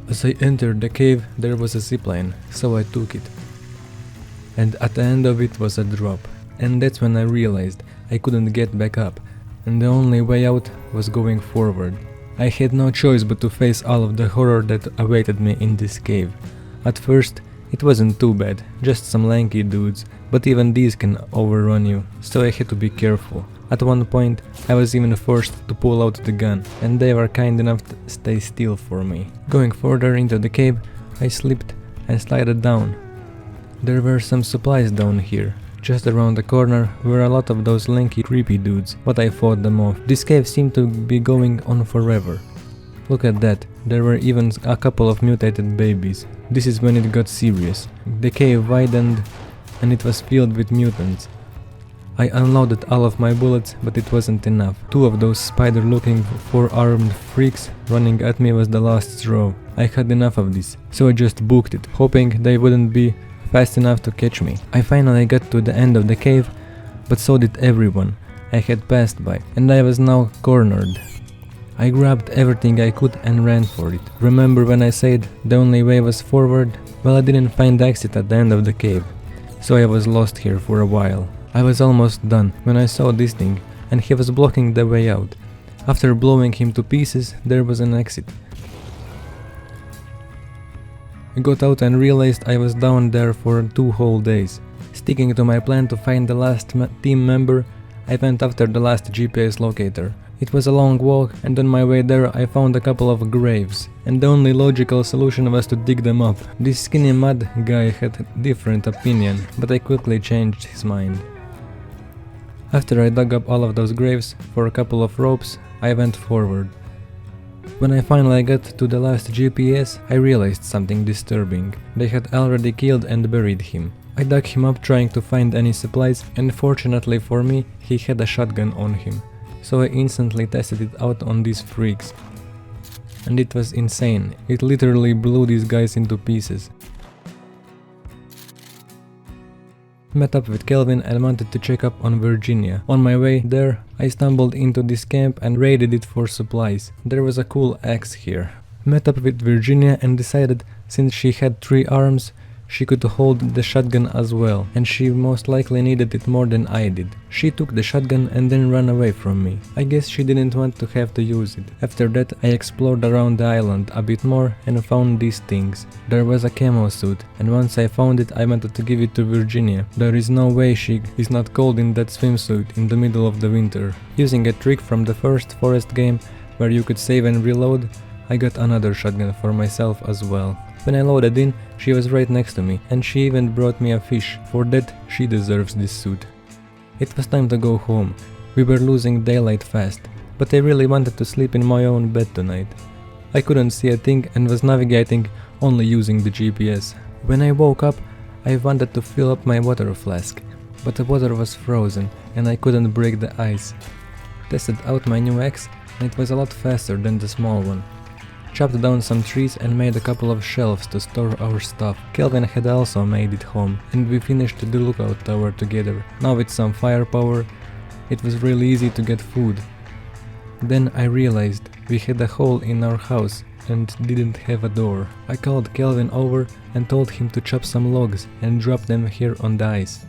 As I entered the cave, there was a zipline, so I took it. And at the end of it was a drop. And that's when I realized I couldn't get back up, and the only way out was going forward. I had no choice but to face all of the horror that awaited me in this cave. At first, it wasn't too bad, just some lanky dudes, but even these can overrun you, so I had to be careful. At one point, I was even forced to pull out the gun, and they were kind enough to stay still for me. Going further into the cave, I slipped and slided down. There were some supplies down here. Just around the corner were a lot of those lanky creepy dudes, but I fought them off. This cave seemed to be going on forever. Look at that, there were even a couple of mutated babies. This is when it got serious. The cave widened and it was filled with mutants. I unloaded all of my bullets, but it wasn't enough. Two of those spider-looking four-armed freaks running at me was the last straw. I had enough of this, so I just booked it, hoping they wouldn't be fast enough to catch me. I finally got to the end of the cave, but so did everyone I had passed by, and I was now cornered. I grabbed everything I could and ran for it. Remember when I said the only way was forward? Well, I didn't find the exit at the end of the cave, so I was lost here for a while. I was almost done when I saw this thing, and he was blocking the way out. After blowing him to pieces, there was an exit. I got out and realized I was down there for 2 whole days. Sticking to my plan to find the last team member, I went after the last GPS locator. It was a long walk, and on my way there I found a couple of graves, and the only logical solution was to dig them up. This skinny mud guy had a different opinion, but I quickly changed his mind. After I dug up all of those graves for a couple of ropes, I went forward. When I finally got to the last GPS, I realized something disturbing. They had already killed and buried him. I dug him up trying to find any supplies, and fortunately for me, he had a shotgun on him. So I instantly tested it out on these freaks. And it was insane. It literally blew these guys into pieces. Met up with Kelvin and wanted to check up on Virginia. On my way there, I stumbled into this camp and raided it for supplies. There was a cool axe here. Met up with Virginia and decided since she had 3 arms, she could hold the shotgun as well, and she most likely needed it more than I did. She took the shotgun and then ran away from me. I guess she didn't want to have to use it. After that, I explored around the island a bit more and found these things. There was a camo suit, and once I found it, I wanted to give it to Virginia. There is no way she is not cold in that swimsuit in the middle of the winter. Using a trick from the first Forest game, where you could save and reload, I got another shotgun for myself as well. When I loaded in, she was right next to me, and she even brought me a fish. For that, she deserves this suit. It was time to go home. We were losing daylight fast, but I really wanted to sleep in my own bed tonight. I couldn't see a thing and was navigating only using the GPS. When I woke up, I wanted to fill up my water flask, but the water was frozen and I couldn't break the ice. Tested out my new axe, and it was a lot faster than the small one. Chopped down some trees and made a couple of shelves to store our stuff. Kelvin had also made it home, and we finished the lookout tower together. Now with some firepower, it was really easy to get food. Then I realized we had a hole in our house and didn't have a door. I called Kelvin over and told him to chop some logs and drop them here on the ice.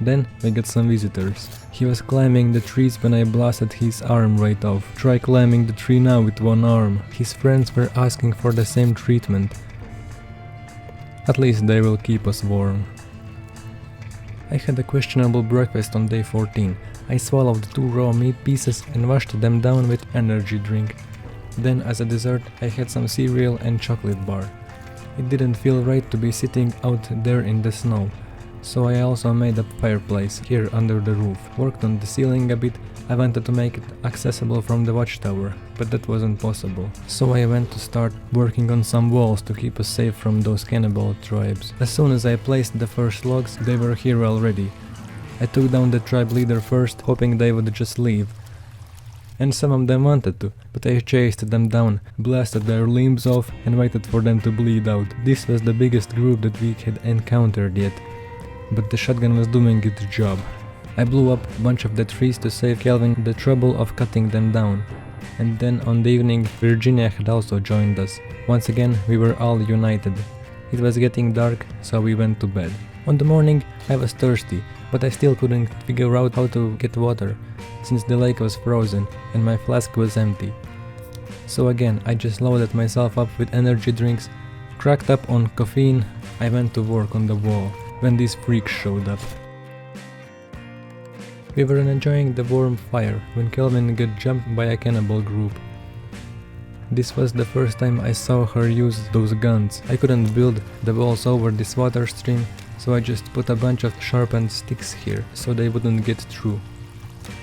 Then we got some visitors. He was climbing the trees when I blasted his arm right off. Try climbing the tree now with one arm. His friends were asking for the same treatment. At least they will keep us warm. I had a questionable breakfast on day 14. I swallowed 2 raw meat pieces and washed them down with energy drink. Then as a dessert I had some cereal and chocolate bar. It didn't feel right to be sitting out there in the snow. So I also made a fireplace here under the roof. Worked on the ceiling a bit. I wanted to make it accessible from the watchtower, but that wasn't possible. So I went to start working on some walls to keep us safe from those cannibal tribes. As soon as I placed the first logs, they were here already. I took down the tribe leader first, hoping they would just leave. And some of them wanted to, but I chased them down, blasted their limbs off and waited for them to bleed out. This was the biggest group that we had encountered yet. But the shotgun was doing its job. I blew up a bunch of the trees to save Kelvin the trouble of cutting them down. and then on the evening Virginia had also joined us. Once again we were all united. It was getting dark, so we went to bed. On the morning I was thirsty, but I still couldn't figure out how to get water, since the lake was frozen and my flask was empty. So again I just loaded myself up with energy drinks, cracked up on caffeine. I went to work on the wall when these freaks showed up. We were enjoying the warm fire when Kelvin got jumped by a cannibal group. This was the first time I saw her use those guns. I couldn't build the walls over this water stream, so I just put a bunch of sharpened sticks here so they wouldn't get through.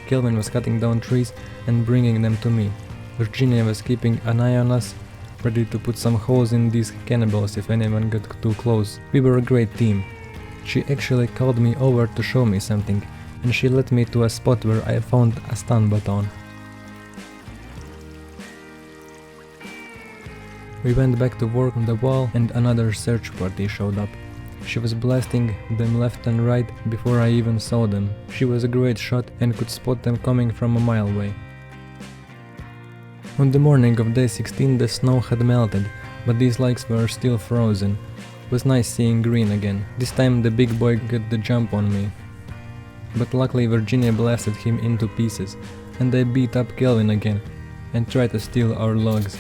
Kelvin was cutting down trees and bringing them to me. Virginia was keeping an eye on us, ready to put some holes in these cannibals if anyone got too close. We were a great team. She actually called me over to show me something, and she led me to a spot where I found a stun baton. We went back to work on the wall and another search party showed up. She was blasting them left and right before I even saw them. She was a great shot and could spot them coming from a mile away. On the morning of day 16 the snow had melted, but these lakes were still frozen. It was nice seeing green again. This time the big boy got the jump on me. But luckily Virginia blasted him into pieces, and I beat up Kelvin again and tried to steal our logs.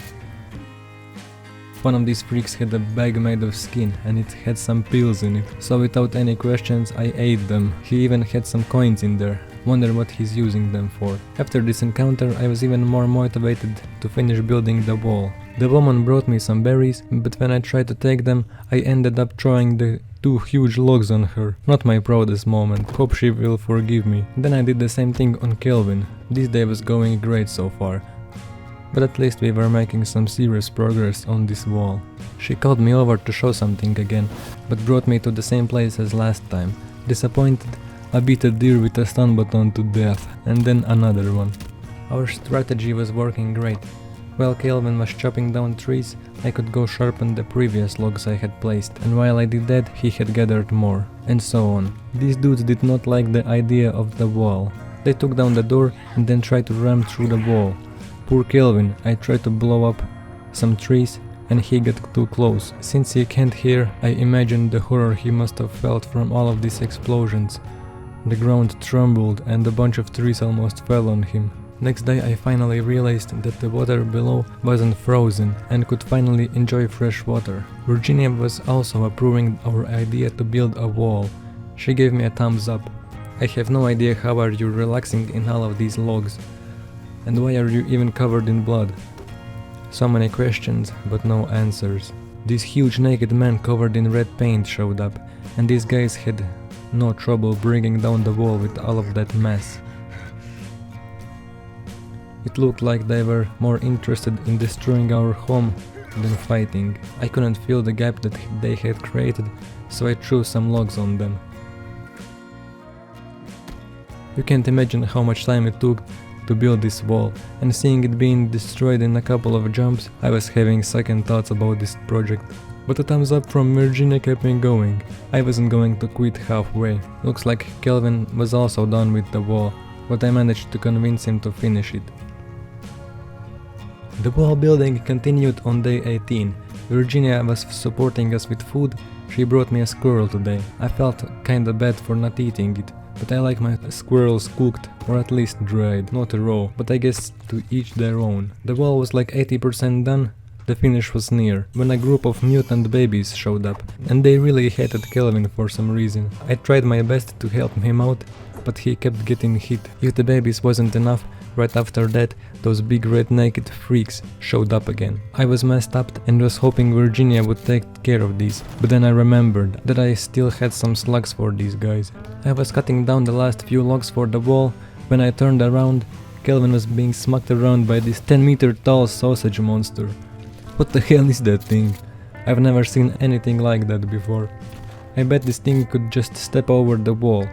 One of these freaks had a bag made of skin and it had some pills in it, so without any questions I ate them. He even had some coins in there. Wonder what he's using them for. After this encounter I was even more motivated to finish building the wall. The woman brought me some berries, but when I tried to take them I ended up throwing the 2 huge logs on her. Not my proudest moment. Hope she will forgive me. Then I did the same thing on Kelvin. This day was going great so far. But at least we were making some serious progress on this wall. She called me over to show something again, but brought me to the same place as last time. Disappointed, I beat a deer with a stun baton to death, and then another one. Our strategy was working great. While Kelvin was chopping down trees, I could go sharpen the previous logs I had placed, and while I did that, he had gathered more, and so on. These dudes did not like the idea of the wall. They took down the door and then tried to ram through the wall. Poor Kelvin, I tried to blow up some trees and he got too close. Since he can't hear, I imagined the horror he must have felt from all of these explosions. The ground trembled and a bunch of trees almost fell on him. Next day I finally realized that the water below wasn't frozen and could finally enjoy fresh water. Virginia was also approving our idea to build a wall. She gave me a thumbs up. I have no idea how are you relaxing in all of these logs. And why are you even covered in blood? So many questions, but no answers. This huge naked man covered in red paint showed up, and these guys had no trouble bringing down the wall with all of that mess. It looked like they were more interested in destroying our home than fighting. I couldn't fill the gap that they had created, so I threw some logs on them. You can't imagine how much time it took to build this wall, and seeing it being destroyed in a couple of jumps, I was having second thoughts about this project. But a thumbs up from Virginia kept me going. I wasn't going to quit halfway. Looks like Kelvin was also done with the wall, but I managed to convince him to finish it. The wall building continued on day 18. Virginia was supporting us with food. She brought me a squirrel today. I felt kinda bad for not eating it, but I like my squirrels cooked, or at least dried, not raw, but I guess to each their own. The wall was like 80% done, the finish was near, when a group of mutant babies showed up, and they really hated Kelvin for some reason. I tried my best to help him out, but he kept getting hit. If the babies wasn't enough, right after that, those big red naked freaks showed up again. I was messed up and was hoping Virginia would take care of these, but then I remembered that I still had some slugs for these guys. I was cutting down the last few logs for the wall. When I turned around, Kelvin was being smacked around by this 10-meter tall sausage monster. What the hell is that thing? I've never seen anything like that before. I bet this thing could just step over the wall.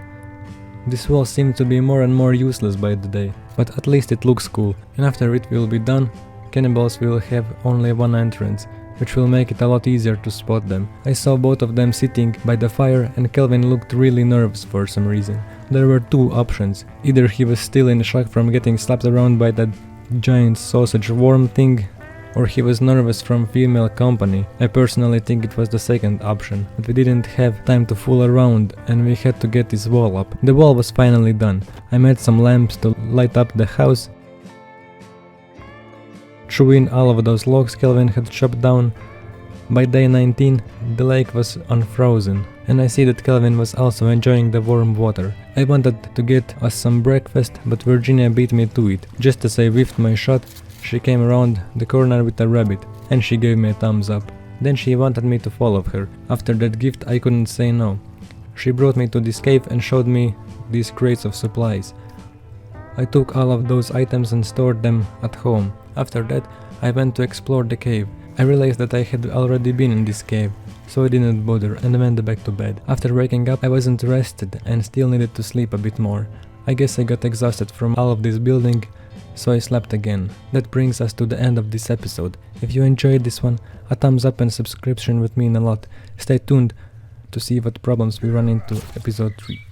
This wall seemed to be more and more useless by the day, but at least it looks cool, and after it will be done, cannibals will have only one entrance, which will make it a lot easier to spot them. I saw both of them sitting by the fire and Kelvin looked really nervous for some reason. There were two options: either he was still in shock from getting slapped around by that giant sausage worm thing, or he was nervous from female company. I personally think it was the second option, but we didn't have time to fool around and we had to get this wall up. The wall was finally done. I made some lamps to light up the house. Threw in all of those logs Kelvin had chopped down. By day 19, the lake was unfrozen, and I see that Kelvin was also enjoying the warm water. I wanted to get us some breakfast, but Virginia beat me to it. Just as I whiffed my shot, she came around the corner with a rabbit, and she gave me a thumbs up. Then she wanted me to follow her. After that gift, I couldn't say no. She brought me to this cave and showed me these crates of supplies. I took all of those items and stored them at home. After that, I went to explore the cave. I realized that I had already been in this cave, so I didn't bother and went back to bed. After waking up, I wasn't rested and still needed to sleep a bit more. I guess I got exhausted from all of this building, so I slept again. That brings us to the end of this episode. If you enjoyed this one, a thumbs up and subscription would mean a lot. Stay tuned to see what problems we run into episode 3.